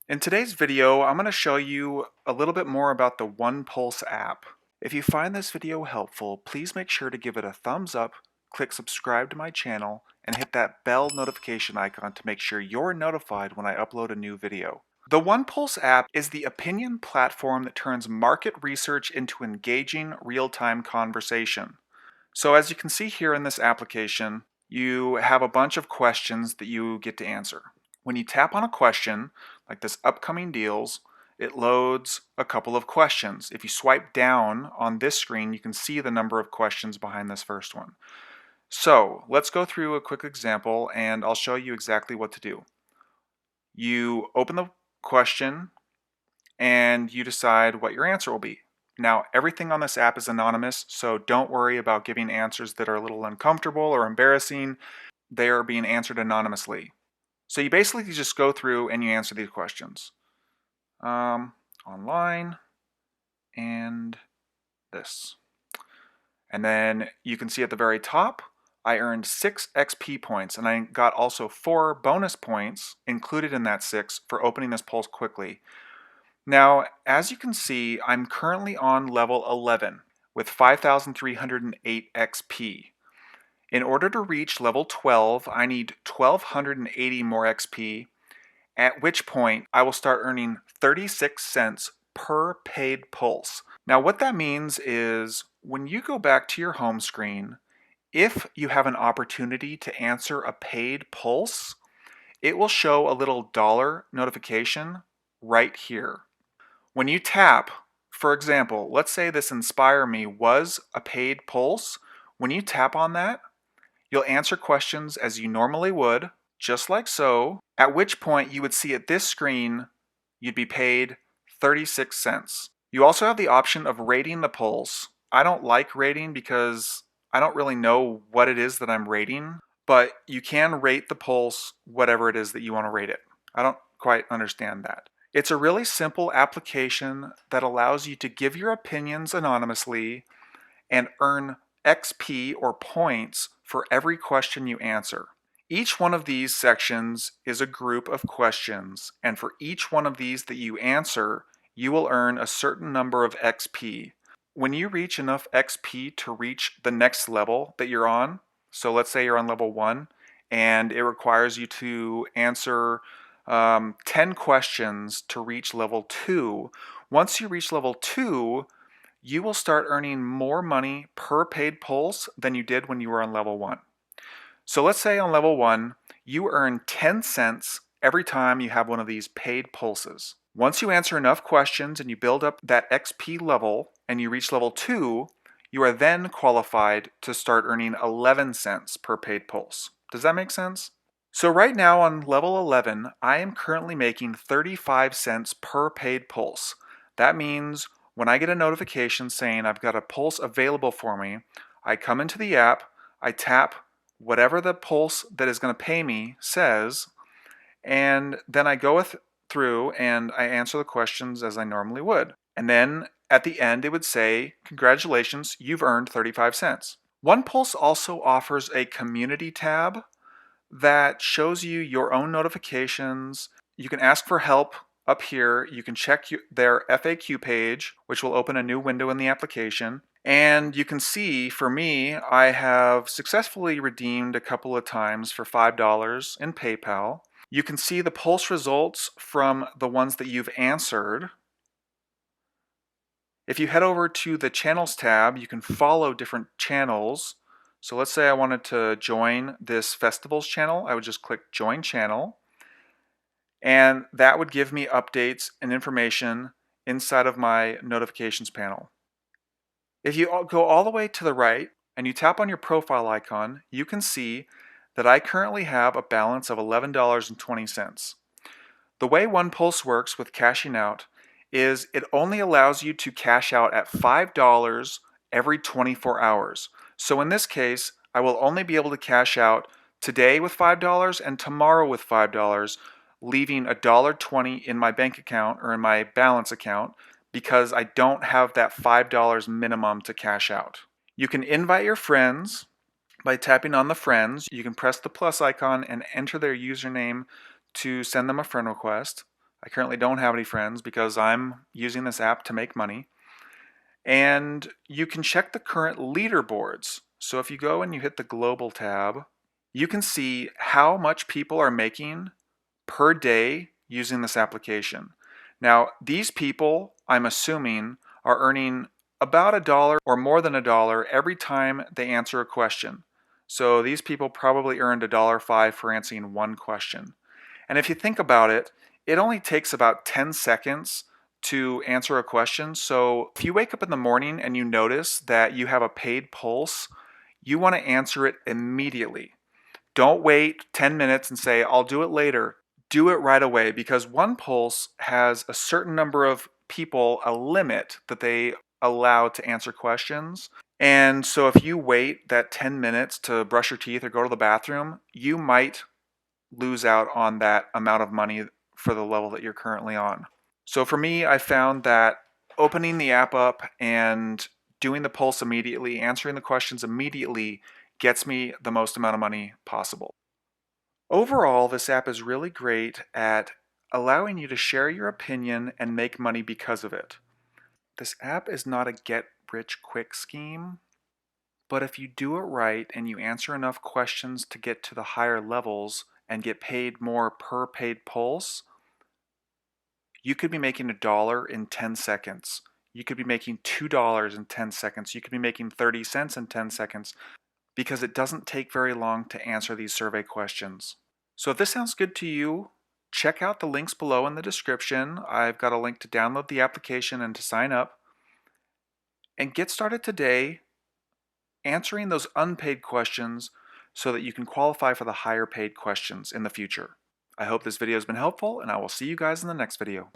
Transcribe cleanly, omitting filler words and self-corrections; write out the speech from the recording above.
In today's video, I'm going to show you a little bit more about the OnePulse app. If you find this video helpful, please make sure to give it a thumbs up, click subscribe to my channel, and hit that bell notification icon to make sure you're notified when I upload a new video. The OnePulse app is the opinion platform that turns market research into engaging real-time conversation. So as you can see here in this application, you have a bunch of questions that you get to answer. When you tap on a question, like this upcoming deals, it loads a couple of questions. If you swipe down on this screen, you can see the number of questions behind this first one. So let's go through a quick example and I'll show you exactly what to do. You open the question and you decide what your answer will be. Now, everything on this app is anonymous, so don't worry about giving answers that are a little uncomfortable or embarrassing. They are being answered anonymously. So you basically just go through and you answer these questions. Online, and this. And then you can see at the very top, I earned 6 XP points, and I got also 4 bonus points included in that 6 for opening this pulse quickly. Now, as you can see, I'm currently on level 11 with 5,308 XP. In order to reach level 12, I need 1,280 more XP, at which point I will start earning 36 cents per paid pulse. Now what that means is when you go back to your home screen, if you have an opportunity to answer a paid pulse, it will show a little dollar notification right here. When you tap, for example, let's say this Inspire Me was a paid pulse. When you tap on that, you'll answer questions as you normally would, just like so, at which point you would see at this screen, you'd be paid 36 cents. You also have the option of rating the pulse. I don't like rating because I don't really know what it is that I'm rating, but you can rate the pulse whatever it is that you want to rate it. I don't quite understand that. It's a really simple application that allows you to give your opinions anonymously and earn XP or points for every question you answer. Each one of these sections is a group of questions, and for each one of these that you answer, you will earn a certain number of XP. When you reach enough XP to reach the next level that you're on, so let's say you're on level 1, and it requires you to answer 10 questions to reach level 2. Once you reach level 2, you will start earning more money per paid pulse than you did when you were on level 1. So let's say on level 1, you earn 10 cents every time you have one of these paid pulses. Once you answer enough questions and you build up that XP level and you reach level 2, you are then qualified to start earning 11 cents per paid pulse. Does that make sense? So right now on level 11, I am currently making 35 cents per paid pulse. That means when I get a notification saying I've got a pulse available for me, I come into the app, I tap whatever the pulse that is going to pay me says, and then I go through and I answer the questions as I normally would. And then at the end it would say, congratulations, you've earned 35 cents. OnePulse also offers a community tab that shows you your own notifications. You can ask for help up here. You can check their FAQ page, which will open a new window in the application. And you can see, for me, I have successfully redeemed a couple of times for $5 in PayPal. You can see the pulse results from the ones that you've answered. If you head over to the Channels tab, you can follow different channels. So let's say I wanted to join this festivals channel. I would just click Join Channel. And that would give me updates and information inside of my notifications panel. If you go all the way to the right and you tap on your profile icon, you can see that I currently have a balance of $11.20. The way OnePulse works with cashing out is it only allows you to cash out at $5 every 24 hours. So in this case, I will only be able to cash out today with $5 and tomorrow with $5, leaving $1.20 in my bank account or in my balance account because I don't have that $5 minimum to cash out. You can invite your friends by tapping on the friends. You can press the plus icon and enter their username to send them a friend request. I currently don't have any friends because I'm using this app to make money. And you can check the current leaderboards. So if you go and you hit the global tab, you can see how much people are making per day using this application. Now, these people, I'm assuming, are earning about $1 or more than $1 every time they answer a question. So these people probably earned $1.05 for answering one question. And if you think about it, it only takes about 10 seconds to answer a question. So if you wake up in the morning and you notice that you have a paid pulse, you want to answer it immediately. Don't wait 10 minutes and say, I'll do it later. Do it right away, because OnePulse has a certain number of people, a limit that they allow to answer questions. And so if you wait that 10 minutes to brush your teeth or go to the bathroom, you might lose out on that amount of money for the level that you're currently on. So for me, I found that opening the app up and doing the pulse immediately, answering the questions immediately, gets me the most amount of money possible. Overall, this app is really great at allowing you to share your opinion and make money because of it. This app is not a get-rich-quick scheme, but if you do it right and you answer enough questions to get to the higher levels and get paid more per paid pulse, you could be making $1 in 10 seconds. You could be making $2 in 10 seconds. You could be making 30 cents in 10 seconds, because it doesn't take very long to answer these survey questions. So if this sounds good to you, check out the links below in the description. I've got a link to download the application and to sign up. And get started today answering those unpaid questions so that you can qualify for the higher paid questions in the future. I hope this video has been helpful, and I will see you guys in the next video.